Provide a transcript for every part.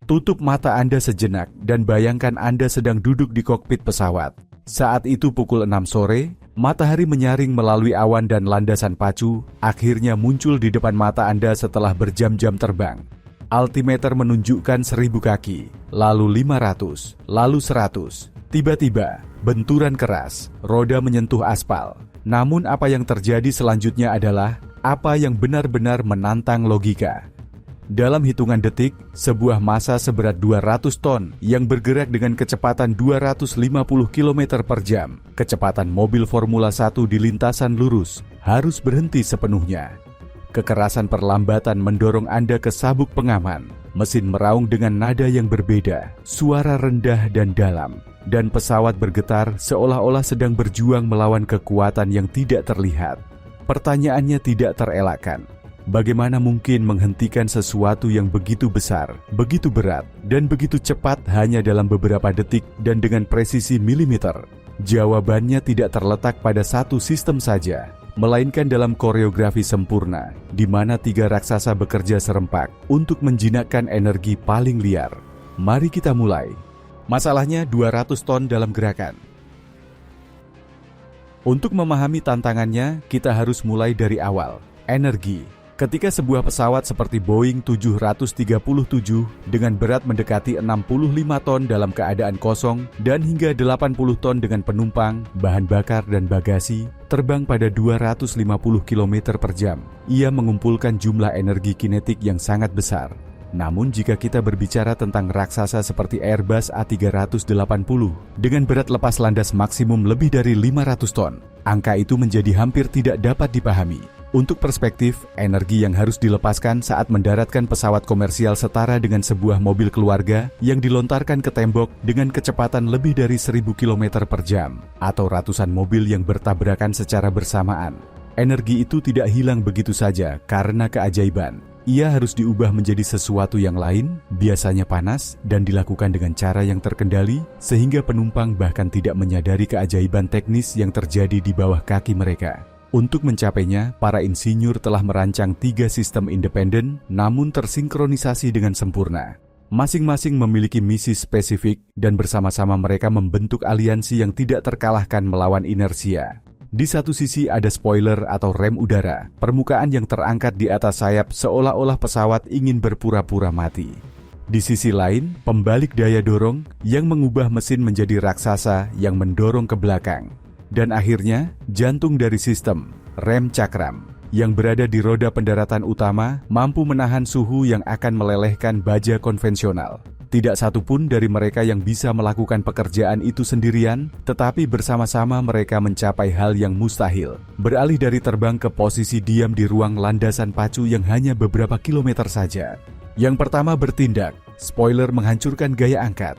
Tutup mata Anda sejenak dan bayangkan Anda sedang duduk di kokpit pesawat. Saat itu pukul 6 sore, matahari menyaring melalui awan dan landasan pacu, akhirnya muncul di depan mata Anda setelah berjam-jam terbang. Altimeter menunjukkan 1000 kaki, lalu 500, lalu 100. Tiba-tiba, benturan keras, roda menyentuh aspal. Namun apa yang terjadi selanjutnya adalah apa yang benar-benar menantang logika. Dalam hitungan detik, sebuah massa seberat 200 ton yang bergerak dengan kecepatan 250 km per jam, kecepatan mobil Formula 1 di lintasan lurus, harus berhenti sepenuhnya. Kekerasan perlambatan mendorong Anda ke sabuk pengaman. Mesin meraung dengan nada yang berbeda, suara rendah dan dalam, dan pesawat bergetar seolah-olah sedang berjuang melawan kekuatan yang tidak terlihat. Pertanyaannya tidak terelakkan. Bagaimana mungkin menghentikan sesuatu yang begitu besar, begitu berat, dan begitu cepat hanya dalam beberapa detik dan dengan presisi milimeter? Jawabannya tidak terletak pada satu sistem saja, melainkan dalam koreografi sempurna, di mana 3 raksasa bekerja serempak untuk menjinakkan energi paling liar. Mari kita mulai. Masalahnya 200 ton dalam gerakan. Untuk memahami tantangannya, kita harus mulai dari awal. Energi. Ketika sebuah pesawat seperti Boeing 737 dengan berat mendekati 65 ton dalam keadaan kosong dan hingga 80 ton dengan penumpang, bahan bakar dan bagasi, terbang pada 250 km per jam, ia mengumpulkan jumlah energi kinetik yang sangat besar. Namun jika kita berbicara tentang raksasa seperti Airbus A380 dengan berat lepas landas maksimum lebih dari 500 ton, angka itu menjadi hampir tidak dapat dipahami. Untuk perspektif, energi yang harus dilepaskan saat mendaratkan pesawat komersial setara dengan sebuah mobil keluarga yang dilontarkan ke tembok dengan kecepatan lebih dari 1000 km per jam, atau ratusan mobil yang bertabrakan secara bersamaan. Energi itu tidak hilang begitu saja karena keajaiban. Ia harus diubah menjadi sesuatu yang lain, biasanya panas, dan dilakukan dengan cara yang terkendali, sehingga penumpang bahkan tidak menyadari keajaiban teknis yang terjadi di bawah kaki mereka. Untuk mencapainya, para insinyur telah merancang 3 sistem independen, namun tersinkronisasi dengan sempurna. Masing-masing memiliki misi spesifik, dan bersama-sama mereka membentuk aliansi yang tidak terkalahkan melawan inersia. Di satu sisi ada spoiler atau rem udara, permukaan yang terangkat di atas sayap seolah-olah pesawat ingin berpura-pura mati. Di sisi lain, pembalik daya dorong yang mengubah mesin menjadi raksasa yang mendorong ke belakang. Dan akhirnya, jantung dari sistem, rem cakram, yang berada di roda pendaratan utama mampu menahan suhu yang akan melelehkan baja konvensional. Tidak satupun dari mereka yang bisa melakukan pekerjaan itu sendirian, tetapi bersama-sama mereka mencapai hal yang mustahil, beralih dari terbang ke posisi diam di ruang landasan pacu yang hanya beberapa kilometer saja. Yang pertama bertindak, spoiler menghancurkan gaya angkat.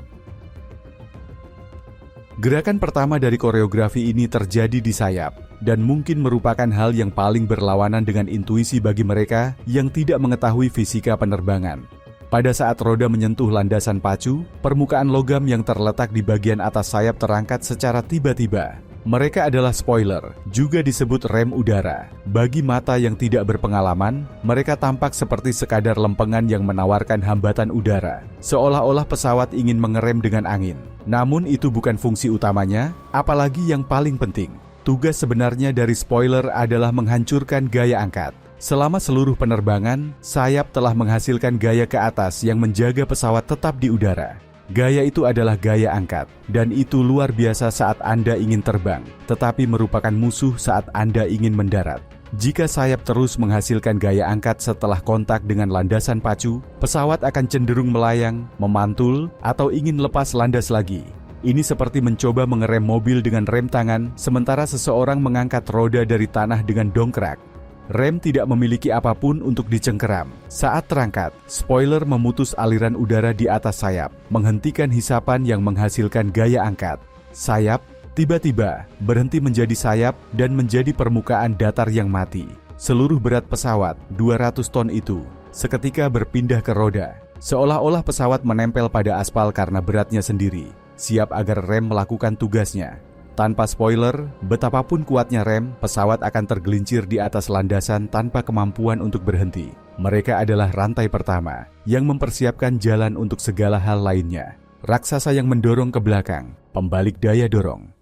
Gerakan pertama dari koreografi ini terjadi di sayap, dan mungkin merupakan hal yang paling berlawanan dengan intuisi bagi mereka yang tidak mengetahui fisika penerbangan. Pada saat roda menyentuh landasan pacu, permukaan logam yang terletak di bagian atas sayap terangkat secara tiba-tiba. Mereka adalah spoiler, juga disebut rem udara. Bagi mata yang tidak berpengalaman, mereka tampak seperti sekadar lempengan yang menawarkan hambatan udara, seolah-olah pesawat ingin mengerem dengan angin. Namun itu bukan fungsi utamanya, apalagi yang paling penting. Tugas sebenarnya dari spoiler adalah menghancurkan gaya angkat. Selama seluruh penerbangan, sayap telah menghasilkan gaya ke atas yang menjaga pesawat tetap di udara. Gaya itu adalah gaya angkat, dan itu luar biasa saat Anda ingin terbang, tetapi merupakan musuh saat Anda ingin mendarat. Jika sayap terus menghasilkan gaya angkat setelah kontak dengan landasan pacu, pesawat akan cenderung melayang, memantul, atau ingin lepas landas lagi. Ini seperti mencoba mengerem mobil dengan rem tangan, sementara seseorang mengangkat roda dari tanah dengan dongkrak. Rem tidak memiliki apapun untuk dicengkeram. Saat terangkat, spoiler memutus aliran udara di atas sayap, menghentikan hisapan yang menghasilkan gaya angkat. Sayap tiba-tiba berhenti menjadi sayap dan menjadi permukaan datar yang mati. Seluruh berat pesawat, 200 ton itu, seketika berpindah ke roda. Seolah-olah pesawat menempel pada aspal karena beratnya sendiri, siap agar rem melakukan tugasnya. Tanpa spoiler, betapapun kuatnya rem, pesawat akan tergelincir di atas landasan tanpa kemampuan untuk berhenti. Mereka adalah rantai pertama yang mempersiapkan jalan untuk segala hal lainnya. Raksasa yang mendorong ke belakang, pembalik daya dorong.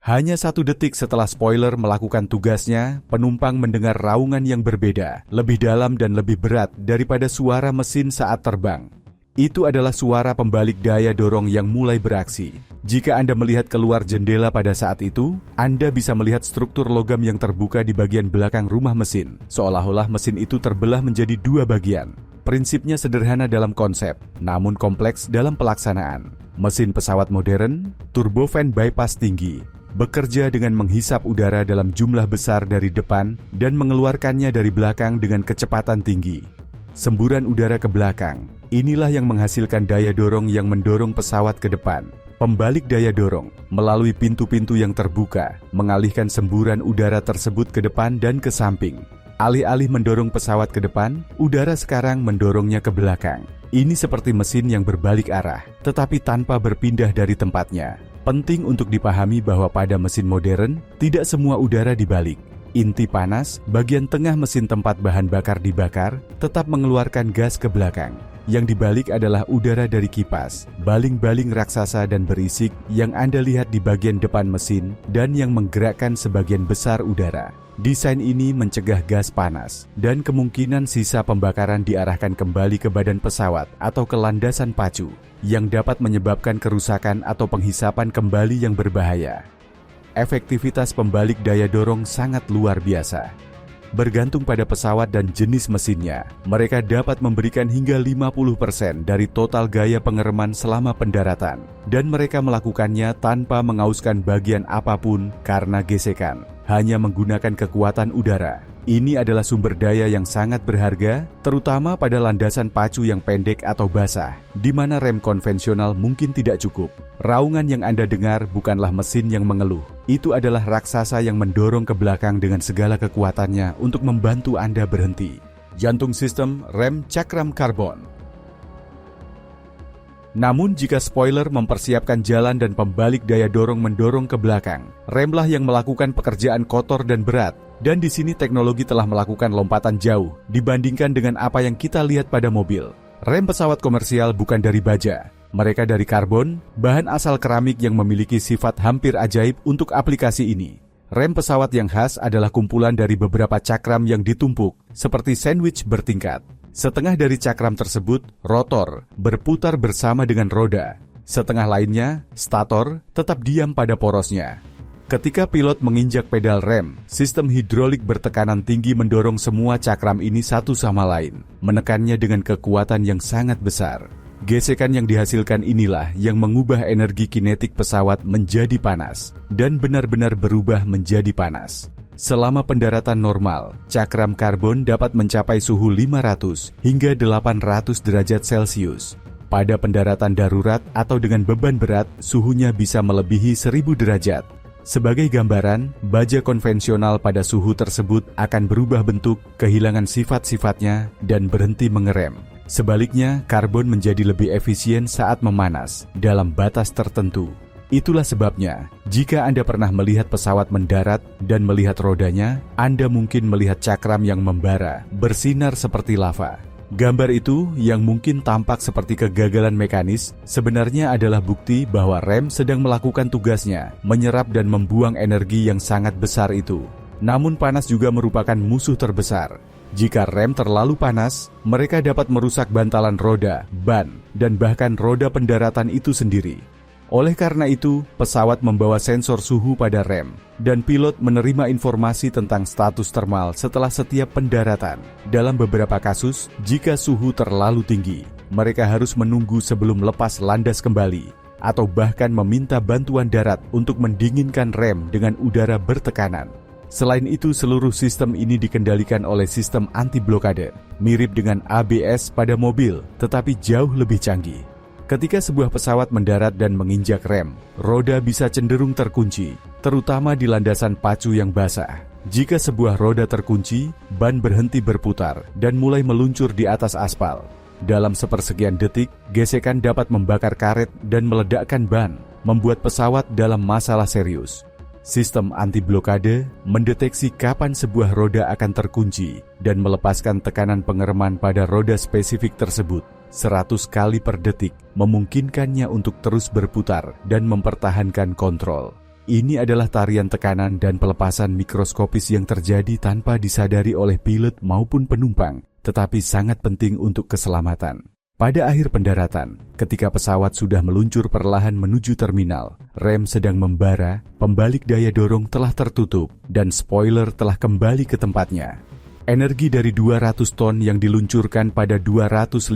Hanya 1 detik setelah spoiler melakukan tugasnya, penumpang mendengar raungan yang berbeda, lebih dalam dan lebih berat daripada suara mesin saat terbang. Itu adalah suara pembalik daya dorong yang mulai beraksi. Jika Anda melihat keluar jendela pada saat itu, Anda bisa melihat struktur logam yang terbuka di bagian belakang rumah mesin, seolah-olah mesin itu terbelah menjadi 2 bagian. Prinsipnya sederhana dalam konsep, namun kompleks dalam pelaksanaan. Mesin pesawat modern, turbofan bypass tinggi, bekerja dengan menghisap udara dalam jumlah besar dari depan dan mengeluarkannya dari belakang dengan kecepatan tinggi. Semburan udara ke belakang, inilah yang menghasilkan daya dorong yang mendorong pesawat ke depan. Pembalik daya dorong, melalui pintu-pintu yang terbuka, mengalihkan semburan udara tersebut ke depan dan ke samping. Alih-alih mendorong pesawat ke depan, udara sekarang mendorongnya ke belakang. Ini seperti mesin yang berbalik arah, tetapi tanpa berpindah dari tempatnya. Penting untuk dipahami bahwa pada mesin modern, tidak semua udara dibalik. Inti panas, bagian tengah mesin tempat bahan bakar dibakar, tetap mengeluarkan gas ke belakang. Yang dibalik adalah udara dari kipas, baling-baling raksasa dan berisik yang Anda lihat di bagian depan mesin dan yang menggerakkan sebagian besar udara. Desain ini mencegah gas panas, dan kemungkinan sisa pembakaran diarahkan kembali ke badan pesawat atau ke landasan pacu, yang dapat menyebabkan kerusakan atau penghisapan kembali yang berbahaya. Efektivitas pembalik daya dorong sangat luar biasa. Bergantung pada pesawat dan jenis mesinnya, mereka dapat memberikan hingga 50% dari total gaya pengereman selama pendaratan, dan mereka melakukannya tanpa mengauskan bagian apapun karena gesekan, hanya menggunakan kekuatan udara. Ini adalah sumber daya yang sangat berharga, terutama pada landasan pacu yang pendek atau basah, di mana rem konvensional mungkin tidak cukup. Raungan yang Anda dengar bukanlah mesin yang mengeluh. Itu adalah raksasa yang mendorong ke belakang dengan segala kekuatannya untuk membantu Anda berhenti. Jantung sistem rem cakram karbon. Namun jika spoiler mempersiapkan jalan dan pembalik daya dorong mendorong ke belakang, remlah yang melakukan pekerjaan kotor dan berat. Dan di sini teknologi telah melakukan lompatan jauh dibandingkan dengan apa yang kita lihat pada mobil. Rem pesawat komersial bukan dari baja. Mereka dari karbon, bahan asal keramik yang memiliki sifat hampir ajaib untuk aplikasi ini. Rem pesawat yang khas adalah kumpulan dari beberapa cakram yang ditumpuk, seperti sandwich bertingkat. Setengah dari cakram tersebut, rotor, berputar bersama dengan roda. Setengah lainnya, stator, tetap diam pada porosnya. Ketika pilot menginjak pedal rem, sistem hidrolik bertekanan tinggi mendorong semua cakram ini satu sama lain, menekannya dengan kekuatan yang sangat besar. Gesekan yang dihasilkan inilah yang mengubah energi kinetik pesawat menjadi panas, dan benar-benar berubah menjadi panas. Selama pendaratan normal, cakram karbon dapat mencapai suhu 500 hingga 800 derajat Celcius. Pada pendaratan darurat atau dengan beban berat, suhunya bisa melebihi 1000 derajat. Sebagai gambaran, baja konvensional pada suhu tersebut akan berubah bentuk, kehilangan sifat-sifatnya, dan berhenti mengerem. Sebaliknya, karbon menjadi lebih efisien saat memanas, dalam batas tertentu. Itulah sebabnya, jika Anda pernah melihat pesawat mendarat dan melihat rodanya, Anda mungkin melihat cakram yang membara, bersinar seperti lava. Gambar itu, yang mungkin tampak seperti kegagalan mekanis, sebenarnya adalah bukti bahwa rem sedang melakukan tugasnya, menyerap dan membuang energi yang sangat besar itu. Namun panas juga merupakan musuh terbesar. Jika rem terlalu panas, mereka dapat merusak bantalan roda, ban, dan bahkan roda pendaratan itu sendiri. Oleh karena itu, pesawat membawa sensor suhu pada rem, dan pilot menerima informasi tentang status termal setelah setiap pendaratan. Dalam beberapa kasus, jika suhu terlalu tinggi, mereka harus menunggu sebelum lepas landas kembali, atau bahkan meminta bantuan darat untuk mendinginkan rem dengan udara bertekanan. Selain itu, seluruh sistem ini dikendalikan oleh sistem anti-blokade, mirip dengan ABS pada mobil, tetapi jauh lebih canggih. Ketika sebuah pesawat mendarat dan menginjak rem, roda bisa cenderung terkunci, terutama di landasan pacu yang basah. Jika sebuah roda terkunci, ban berhenti berputar dan mulai meluncur di atas aspal. Dalam sepersekian detik, gesekan dapat membakar karet dan meledakkan ban. membuat pesawat dalam masalah serius. Sistem anti-blokade mendeteksi kapan sebuah roda akan terkunci dan melepaskan tekanan pengereman pada roda spesifik tersebut 100 kali per detik, memungkinkannya untuk terus berputar dan mempertahankan kontrol. Ini adalah tarian tekanan dan pelepasan mikroskopis yang terjadi tanpa disadari oleh pilot maupun penumpang, tetapi sangat penting untuk keselamatan. Pada akhir pendaratan, ketika pesawat sudah meluncur perlahan menuju terminal, rem sedang membara, pembalik daya dorong telah tertutup, dan spoiler telah kembali ke tempatnya. Energi dari 200 ton yang diluncurkan pada 250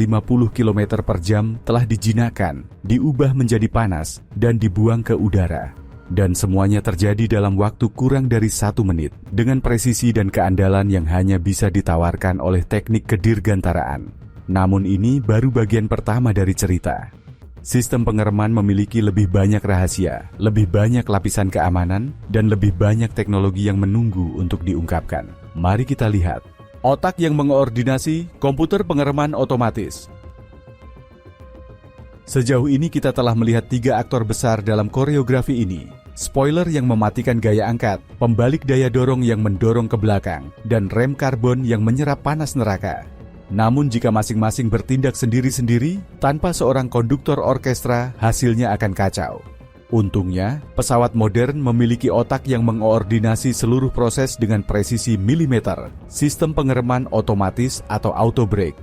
km per jam telah dijinakkan, diubah menjadi panas, dan dibuang ke udara. Dan semuanya terjadi dalam waktu kurang dari 1 menit, dengan presisi dan keandalan yang hanya bisa ditawarkan oleh teknik kedirgantaraan. Namun ini baru bagian pertama dari cerita. Sistem pengereman memiliki lebih banyak rahasia, lebih banyak lapisan keamanan, dan lebih banyak teknologi yang menunggu untuk diungkapkan. Mari kita lihat. Otak yang mengoordinasi komputer pengereman otomatis. Sejauh ini kita telah melihat 3 aktor besar dalam koreografi ini. Spoiler yang mematikan gaya angkat, pembalik daya dorong yang mendorong ke belakang, dan rem karbon yang menyerap panas neraka. Namun jika masing-masing bertindak sendiri-sendiri, tanpa seorang konduktor orkestra, hasilnya akan kacau. Untungnya, pesawat modern memiliki otak yang mengoordinasi seluruh proses dengan presisi milimeter, sistem pengereman otomatis atau auto brake.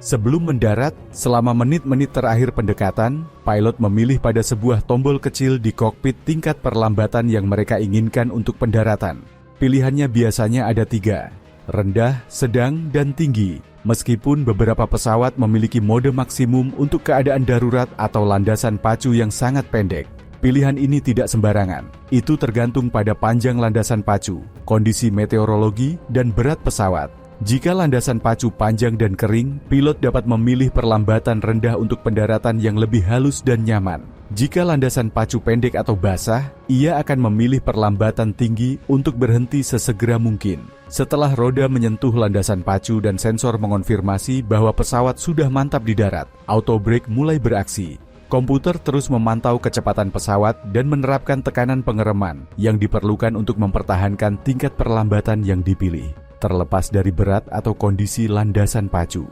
Sebelum mendarat, selama menit-menit terakhir pendekatan, pilot memilih pada sebuah tombol kecil di kokpit tingkat perlambatan yang mereka inginkan untuk pendaratan. Pilihannya biasanya ada 3, rendah, sedang, dan tinggi. Meskipun beberapa pesawat memiliki mode maksimum untuk keadaan darurat atau landasan pacu yang sangat pendek, pilihan ini tidak sembarangan. Itu tergantung pada panjang landasan pacu, kondisi meteorologi, dan berat pesawat. Jika landasan pacu panjang dan kering, pilot dapat memilih perlambatan rendah untuk pendaratan yang lebih halus dan nyaman. Jika landasan pacu pendek atau basah, ia akan memilih perlambatan tinggi untuk berhenti sesegera mungkin. Setelah roda menyentuh landasan pacu dan sensor mengonfirmasi bahwa pesawat sudah mantap di darat, auto brake mulai beraksi. Komputer terus memantau kecepatan pesawat dan menerapkan tekanan pengereman yang diperlukan untuk mempertahankan tingkat perlambatan yang dipilih, terlepas dari berat atau kondisi landasan pacu.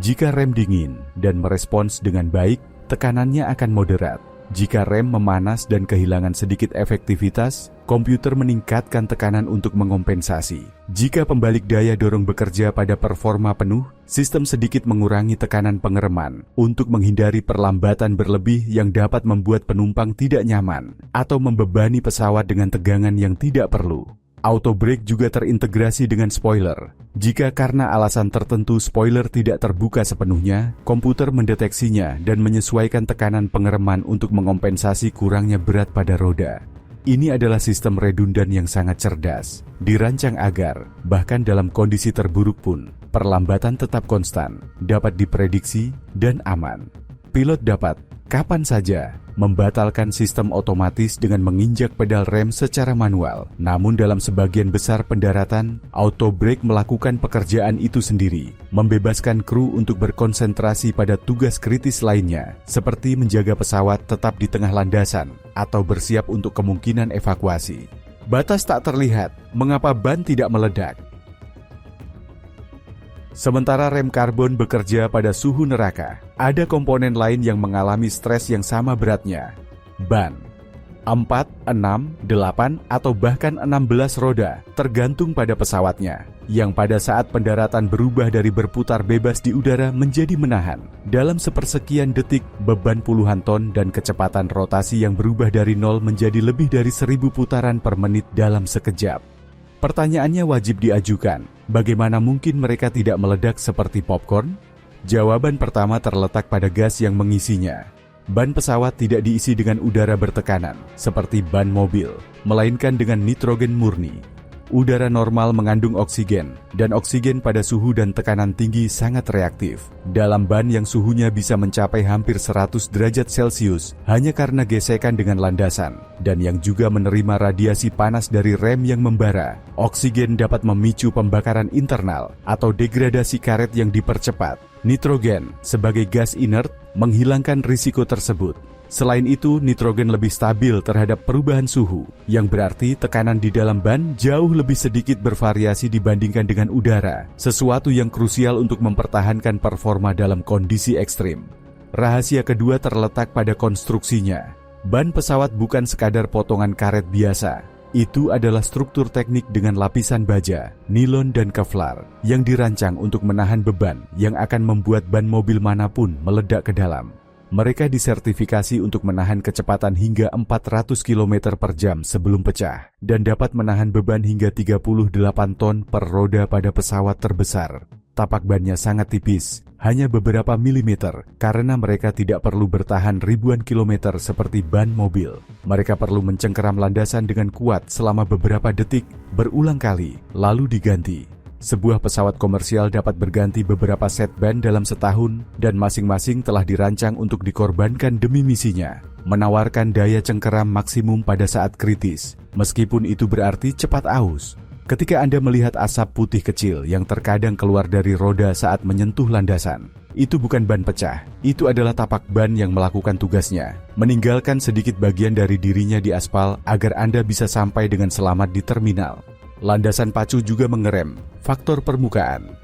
Jika rem dingin dan merespons dengan baik, tekanannya akan moderat. Jika rem memanas dan kehilangan sedikit efektivitas, komputer meningkatkan tekanan untuk mengompensasi. Jika pembalik daya dorong bekerja pada performa penuh, sistem sedikit mengurangi tekanan pengereman untuk menghindari perlambatan berlebih yang dapat membuat penumpang tidak nyaman atau membebani pesawat dengan tegangan yang tidak perlu. Auto brake juga terintegrasi dengan spoiler. Jika karena alasan tertentu spoiler tidak terbuka sepenuhnya, komputer mendeteksinya dan menyesuaikan tekanan pengereman untuk mengompensasi kurangnya berat pada roda. Ini adalah sistem redundan yang sangat cerdas, dirancang agar, bahkan dalam kondisi terburuk pun, perlambatan tetap konstan, dapat diprediksi, dan aman. Pilot dapat, kapan saja, membatalkan sistem otomatis dengan menginjak pedal rem secara manual. Namun dalam sebagian besar pendaratan, auto brake melakukan pekerjaan itu sendiri, membebaskan kru untuk berkonsentrasi pada tugas kritis lainnya, seperti menjaga pesawat tetap di tengah landasan atau bersiap untuk kemungkinan evakuasi. Batas tak terlihat, mengapa ban tidak meledak? Sementara rem karbon bekerja pada suhu neraka, ada komponen lain yang mengalami stres yang sama beratnya. Ban. 4, 6, 8, atau bahkan 16 roda, tergantung pada pesawatnya, yang pada saat pendaratan berubah dari berputar bebas di udara menjadi menahan. Dalam sepersekian detik, beban puluhan ton dan kecepatan rotasi yang berubah dari 0 menjadi lebih dari 1000 putaran per menit dalam sekejap. Pertanyaannya wajib diajukan, bagaimana mungkin mereka tidak meledak seperti popcorn? Jawaban pertama terletak pada gas yang mengisinya. Ban pesawat tidak diisi dengan udara bertekanan, seperti ban mobil, melainkan dengan nitrogen murni. Udara normal mengandung oksigen, dan oksigen pada suhu dan tekanan tinggi sangat reaktif. Dalam ban yang suhunya bisa mencapai hampir 100 derajat Celcius, hanya karena gesekan dengan landasan, dan yang juga menerima radiasi panas dari rem yang membara, oksigen dapat memicu pembakaran internal atau degradasi karet yang dipercepat. Nitrogen, sebagai gas inert, menghilangkan risiko tersebut. Selain itu, nitrogen lebih stabil terhadap perubahan suhu, yang berarti tekanan di dalam ban jauh lebih sedikit bervariasi dibandingkan dengan udara, sesuatu yang krusial untuk mempertahankan performa dalam kondisi ekstrim. Rahasia kedua terletak pada konstruksinya. Ban pesawat bukan sekadar potongan karet biasa. Itu adalah struktur teknik dengan lapisan baja, nilon dan kevlar yang dirancang untuk menahan beban yang akan membuat ban mobil manapun meledak ke dalam. Mereka disertifikasi untuk menahan kecepatan hingga 400 km per jam sebelum pecah dan dapat menahan beban hingga 38 ton per roda pada pesawat terbesar. Tapak bannya sangat tipis, hanya beberapa milimeter, karena mereka tidak perlu bertahan ribuan kilometer seperti ban mobil. Mereka perlu mencengkeram landasan dengan kuat selama beberapa detik, berulang kali, lalu diganti. Sebuah pesawat komersial dapat berganti beberapa set ban dalam setahun, dan masing-masing telah dirancang untuk dikorbankan demi misinya, menawarkan daya cengkeram maksimum pada saat kritis, meskipun itu berarti cepat aus. Ketika Anda melihat asap putih kecil yang terkadang keluar dari roda saat menyentuh landasan, itu bukan ban pecah, itu adalah tapak ban yang melakukan tugasnya, meninggalkan sedikit bagian dari dirinya di aspal agar Anda bisa sampai dengan selamat di terminal. Landasan pacu juga mengerem faktor permukaan.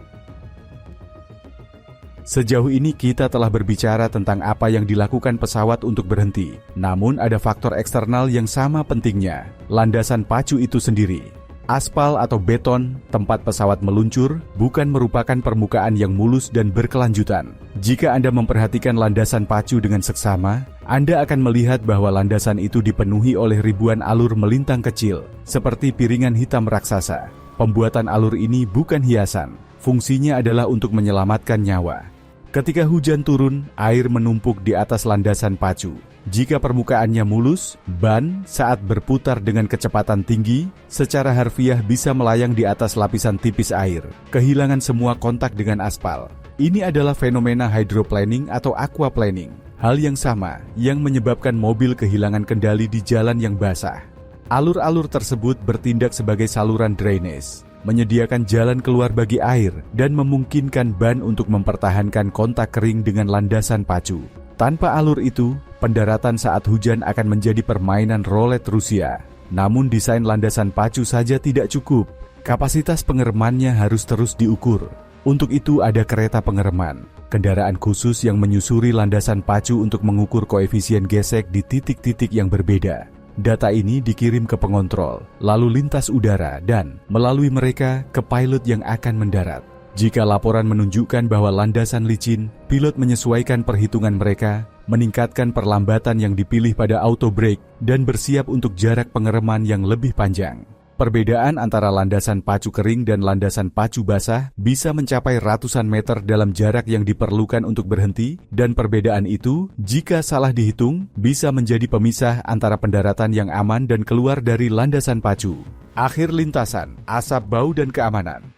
Sejauh ini kita telah berbicara tentang apa yang dilakukan pesawat untuk berhenti. Namun ada faktor eksternal yang sama pentingnya, landasan pacu itu sendiri. Aspal atau beton tempat pesawat meluncur bukan merupakan permukaan yang mulus dan berkelanjutan. Jika Anda memperhatikan landasan pacu dengan seksama, Anda akan melihat bahwa landasan itu dipenuhi oleh ribuan alur melintang kecil, seperti piringan hitam raksasa. Pembuatan alur ini bukan hiasan, fungsinya adalah untuk menyelamatkan nyawa. Ketika hujan turun, air menumpuk di atas landasan pacu. Jika permukaannya mulus, ban saat berputar dengan kecepatan tinggi, secara harfiah bisa melayang di atas lapisan tipis air, kehilangan semua kontak dengan aspal. Ini adalah fenomena hydroplaning atau aquaplaning, hal yang sama yang menyebabkan mobil kehilangan kendali di jalan yang basah. Alur-alur tersebut bertindak sebagai saluran drainase, menyediakan jalan keluar bagi air dan memungkinkan ban untuk mempertahankan kontak kering dengan landasan pacu. Tanpa alur itu, pendaratan saat hujan akan menjadi permainan roulette Rusia. Namun desain landasan pacu saja tidak cukup. Kapasitas pengeremannya harus terus diukur. Untuk itu ada kereta pengereman, kendaraan khusus yang menyusuri landasan pacu untuk mengukur koefisien gesek di titik-titik yang berbeda. Data ini dikirim ke pengontrol, lalu lintas udara dan melalui mereka ke pilot yang akan mendarat. Jika laporan menunjukkan bahwa landasan licin, pilot menyesuaikan perhitungan mereka, meningkatkan perlambatan yang dipilih pada auto brake, dan bersiap untuk jarak pengereman yang lebih panjang. Perbedaan antara landasan pacu kering dan landasan pacu basah bisa mencapai ratusan meter dalam jarak yang diperlukan untuk berhenti, dan perbedaan itu, jika salah dihitung, bisa menjadi pemisah antara pendaratan yang aman dan keluar dari landasan pacu. Akhir lintasan, asap bau dan keamanan.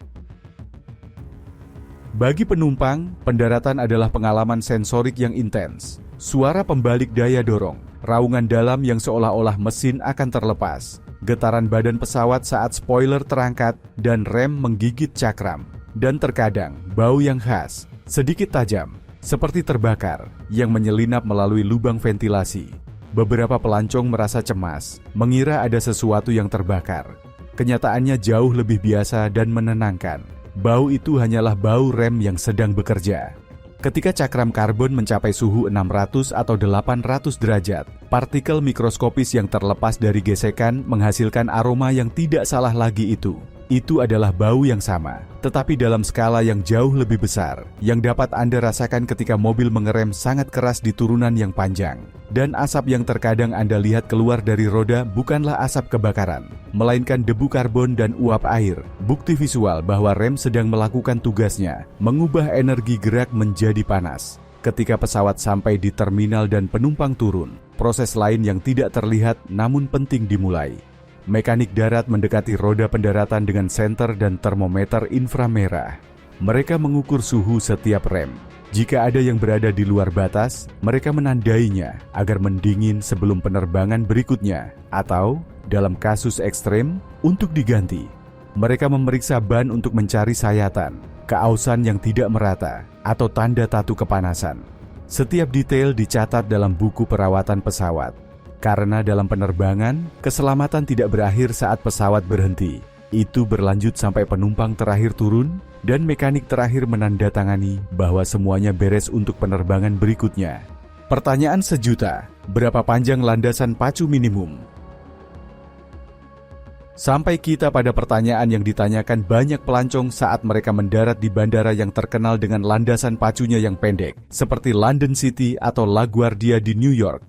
Bagi penumpang, pendaratan adalah pengalaman sensorik yang intens. Suara pembalik daya dorong, raungan dalam yang seolah-olah mesin akan terlepas, getaran badan pesawat saat spoiler terangkat, dan rem menggigit cakram. Dan terkadang, bau yang khas, sedikit tajam, seperti terbakar, yang menyelinap melalui lubang ventilasi. Beberapa pelancong merasa cemas, mengira ada sesuatu yang terbakar. Kenyataannya jauh lebih biasa dan menenangkan. Bau itu hanyalah bau rem yang sedang bekerja. Ketika cakram karbon mencapai suhu 600 atau 800 derajat, partikel mikroskopis yang terlepas dari gesekan menghasilkan aroma yang tidak salah lagi itu. Itu adalah bau yang sama, tetapi dalam skala yang jauh lebih besar, yang dapat Anda rasakan ketika mobil mengerem sangat keras di turunan yang panjang. Dan asap yang terkadang Anda lihat keluar dari roda bukanlah asap kebakaran, melainkan debu karbon dan uap air, bukti visual bahwa rem sedang melakukan tugasnya, mengubah energi gerak menjadi panas. Ketika pesawat sampai di terminal dan penumpang turun, proses lain yang tidak terlihat namun penting dimulai. Mekanik darat mendekati roda pendaratan dengan senter dan termometer inframerah. Mereka mengukur suhu setiap rem. Jika ada yang berada di luar batas, mereka menandainya agar mendingin sebelum penerbangan berikutnya, atau, dalam kasus ekstrem, untuk diganti. Mereka memeriksa ban untuk mencari sayatan, keausan yang tidak merata, atau tanda tatu kepanasan. Setiap detail dicatat dalam buku perawatan pesawat. Karena dalam penerbangan, keselamatan tidak berakhir saat pesawat berhenti. Itu berlanjut sampai penumpang terakhir turun dan mekanik terakhir menandatangani bahwa semuanya beres untuk penerbangan berikutnya. Pertanyaan sejuta, berapa panjang landasan pacu minimum? Sampai kita pada pertanyaan yang ditanyakan banyak pelancong saat mereka mendarat di bandara yang terkenal dengan landasan pacunya yang pendek, seperti London City atau LaGuardia di New York.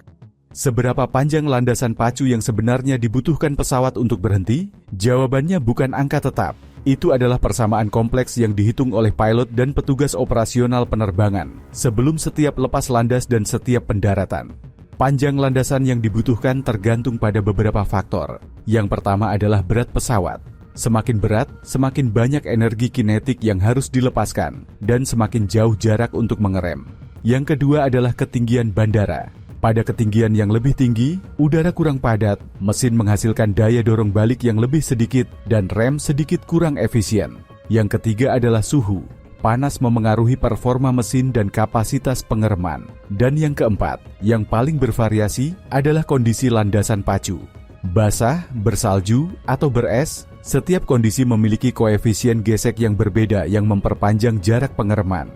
Seberapa panjang landasan pacu yang sebenarnya dibutuhkan pesawat untuk berhenti? Jawabannya bukan angka tetap. Itu adalah persamaan kompleks yang dihitung oleh pilot dan petugas operasional penerbangan sebelum setiap lepas landas dan setiap pendaratan. Panjang landasan yang dibutuhkan tergantung pada beberapa faktor. Yang pertama adalah berat pesawat. Semakin berat, semakin banyak energi kinetik yang harus dilepaskan, dan semakin jauh jarak untuk mengerem. Yang kedua adalah ketinggian bandara. Pada ketinggian yang lebih tinggi, udara kurang padat, mesin menghasilkan daya dorong balik yang lebih sedikit, dan rem sedikit kurang efisien. Yang ketiga adalah suhu. Panas memengaruhi performa mesin dan kapasitas pengereman. Dan yang keempat, yang paling bervariasi adalah kondisi landasan pacu. Basah, bersalju, atau beres, setiap kondisi memiliki koefisien gesek yang berbeda yang memperpanjang jarak pengereman.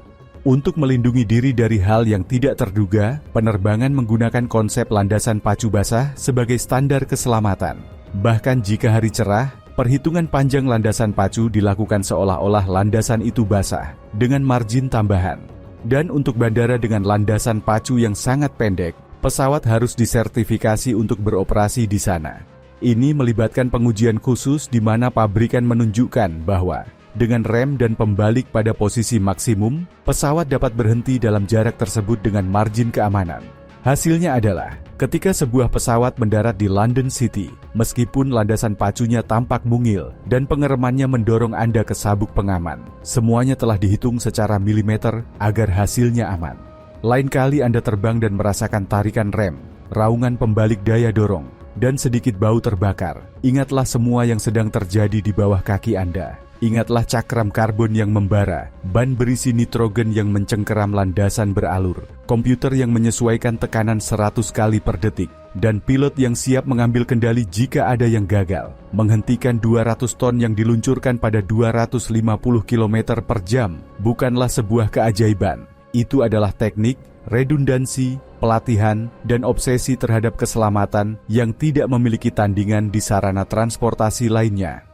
Untuk melindungi diri dari hal yang tidak terduga, penerbangan menggunakan konsep landasan pacu basah sebagai standar keselamatan. Bahkan jika hari cerah, perhitungan panjang landasan pacu dilakukan seolah-olah landasan itu basah, dengan margin tambahan. Dan untuk bandara dengan landasan pacu yang sangat pendek, pesawat harus disertifikasi untuk beroperasi di sana. Ini melibatkan pengujian khusus di mana pabrikan menunjukkan bahwa dengan rem dan pembalik pada posisi maksimum, pesawat dapat berhenti dalam jarak tersebut dengan margin keamanan. Hasilnya adalah, ketika sebuah pesawat mendarat di London City, meskipun landasan pacunya tampak mungil dan pengeremannya mendorong Anda ke sabuk pengaman, semuanya telah dihitung secara milimeter agar hasilnya aman. Lain kali Anda terbang dan merasakan tarikan rem, raungan pembalik daya dorong, dan sedikit bau terbakar, ingatlah semua yang sedang terjadi di bawah kaki Anda. Ingatlah cakram karbon yang membara, ban berisi nitrogen yang mencengkeram landasan beralur, komputer yang menyesuaikan tekanan 100 kali per detik, dan pilot yang siap mengambil kendali jika ada yang gagal, menghentikan 200 ton yang diluncurkan pada 250 km per jam, bukanlah sebuah keajaiban. Itu adalah teknik, redundansi, pelatihan, dan obsesi terhadap keselamatan yang tidak memiliki tandingan di sarana transportasi lainnya.